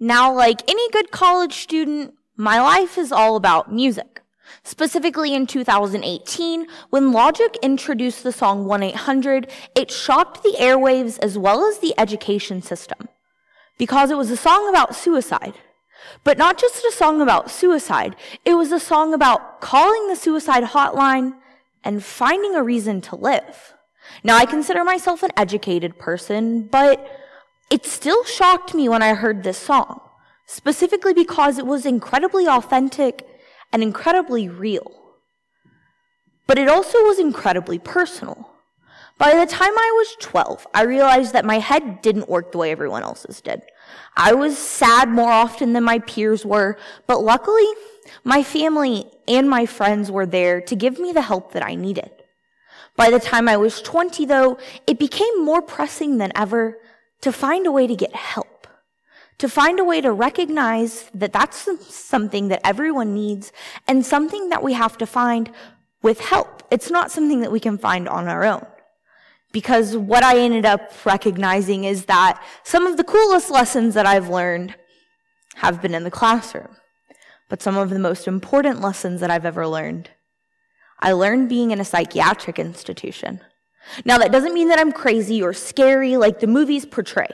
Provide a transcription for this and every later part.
Now, like any good college student, my life is all about music. Specifically in 2018, when Logic introduced the song 1-800, it shocked the airwaves as well as the education system, because it was a song about suicide. But not just a song about suicide, it was a song about calling the suicide hotline and finding a reason to live. Now, I consider myself an educated person, but it still shocked me when I heard this song, specifically because it was incredibly authentic and incredibly real. But it also was incredibly personal. By the time I was 12, I realized that my head didn't work the way everyone else's did. I was sad more often than my peers were, but luckily, my family and my friends were there to give me the help that I needed. By the time I was 20, though, it became more pressing than ever to find a way to get help, to find a way to recognize that that's something that everyone needs and something that we have to find with help. It's not something that we can find on our own. Because what I ended up recognizing is that some of the coolest lessons that I've learned have been in the classroom. But some of the most important lessons that I've ever learned, I learned being in a psychiatric institution. Now, that doesn't mean that I'm crazy or scary like the movies portray.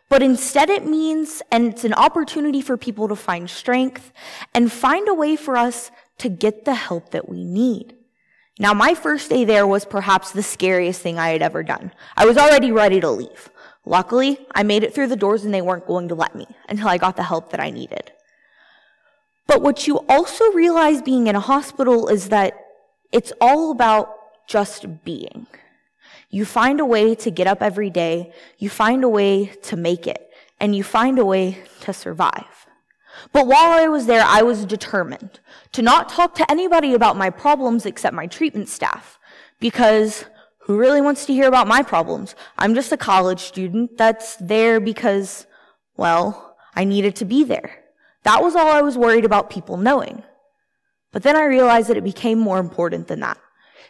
But instead it means, and it's an opportunity for people to find strength and find a way for us to get the help that we need. Now, my first day there was perhaps the scariest thing I had ever done. I was already ready to leave. Luckily, I made it through the doors and they weren't going to let me until I got the help that I needed. But what you also realize being in a hospital is that it's all about just being. You find a way to get up every day, you find a way to make it, and you find a way to survive. But while I was there, I was determined to not talk to anybody about my problems except my treatment staff, because who really wants to hear about my problems? I'm just a college student that's there because, well, I needed to be there. That was all I was worried about people knowing. But then I realized that it became more important than that.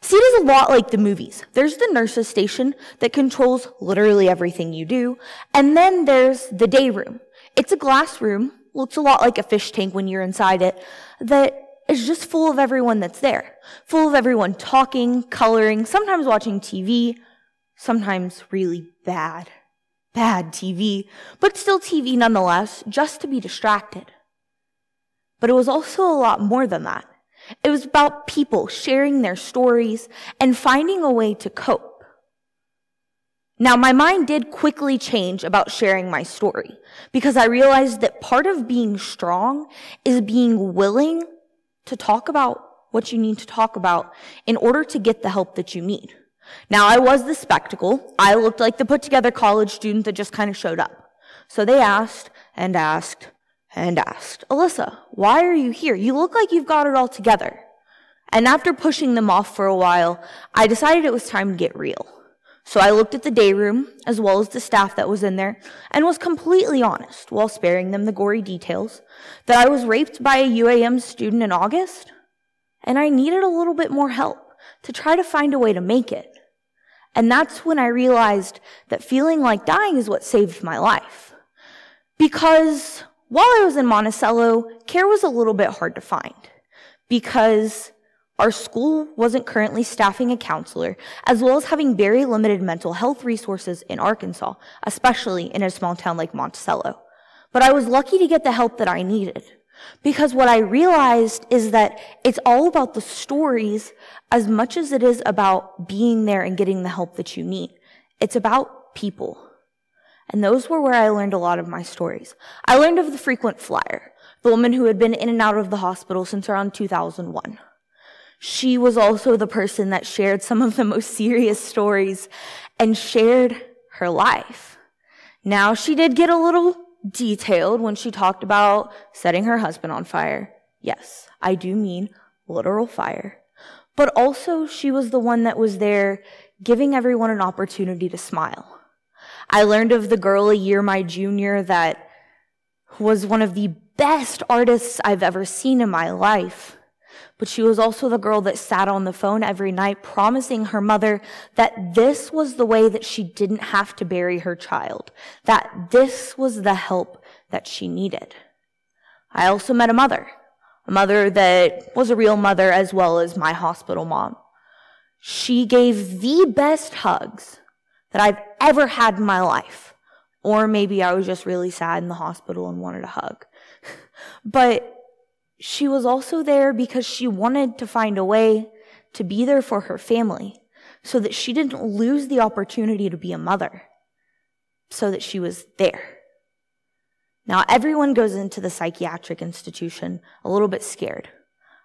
See, it is a lot like the movies. There's the nurse's station that controls literally everything you do, and then there's the day room. It's a glass room, looks a lot like a fish tank when you're inside it, that is just full of everyone that's there. Full of everyone talking, coloring, sometimes watching TV, sometimes really bad TV, but still TV nonetheless, just to be distracted. But it was also a lot more than that. It was about people sharing their stories and finding a way to cope. Now, my mind did quickly change about sharing my story because I realized that part of being strong is being willing to talk about what you need to talk about in order to get the help that you need. Now, I was the spectacle. I looked like the put-together college student that just kind of showed up. So they asked and asked and asked, "Alyssa, why are you here? You look like you've got it all together." And after pushing them off for a while, I decided it was time to get real. So I looked at the day room, as well as the staff that was in there, and was completely honest, while sparing them the gory details, that I was raped by a UAM student in August, and I needed a little bit more help to try to find a way to make it. And that's when I realized that feeling like dying is what saved my life. Because while I was in Monticello, care was a little bit hard to find because our school wasn't currently staffing a counselor, as well as having very limited mental health resources in Arkansas, especially in a small town like Monticello. But I was lucky to get the help that I needed because what I realized is that it's all about the stories as much as it is about being there and getting the help that you need. It's about people. And those were where I learned a lot of my stories. I learned of the frequent flyer, the woman who had been in and out of the hospital since around 2001. She was also the person that shared some of the most serious stories and shared her life. Now, she did get a little detailed when she talked about setting her husband on fire. Yes, I do mean literal fire. But also, she was the one that was there giving everyone an opportunity to smile. I learned of the girl a year my junior that was one of the best artists I've ever seen in my life. But she was also the girl that sat on the phone every night promising her mother that this was the way that she didn't have to bury her child, that this was the help that she needed. I also met a mother that was a real mother as well as my hospital mom. She gave the best hugs that I've ever had in my life. Or maybe I was just really sad in the hospital and wanted a hug. But she was also there because she wanted to find a way to be there for her family so that she didn't lose the opportunity to be a mother, so that she was there. Now, everyone goes into the psychiatric institution a little bit scared.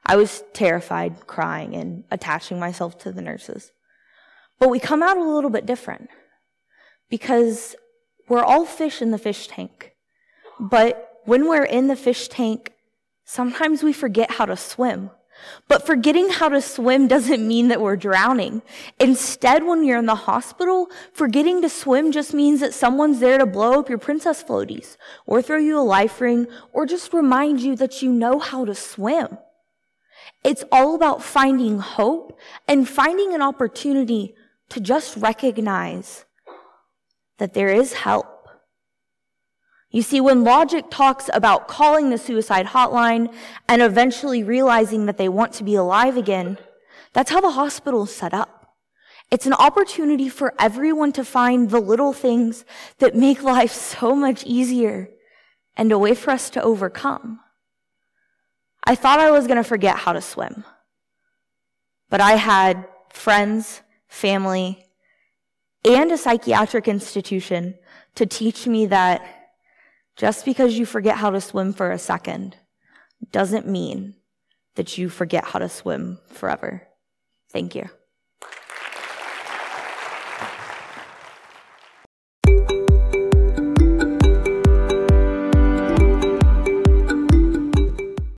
I was terrified, crying, and attaching myself to the nurses. But we come out a little bit different because we're all fish in the fish tank. But when we're in the fish tank, sometimes we forget how to swim. But forgetting how to swim doesn't mean that we're drowning. Instead, when you're in the hospital, forgetting to swim just means that someone's there to blow up your princess floaties, or throw you a life ring, or just remind you that you know how to swim. It's all about finding hope and finding an opportunity to just recognize that there is help. You see, when logic talks about calling the suicide hotline and eventually realizing that they want to be alive again, that's how the hospital is set up. It's an opportunity for everyone to find the little things that make life so much easier and a way for us to overcome. I thought I was going to forget how to swim, but I had friends, family, and a psychiatric institution to teach me that just because you forget how to swim for a second doesn't mean that you forget how to swim forever. Thank you.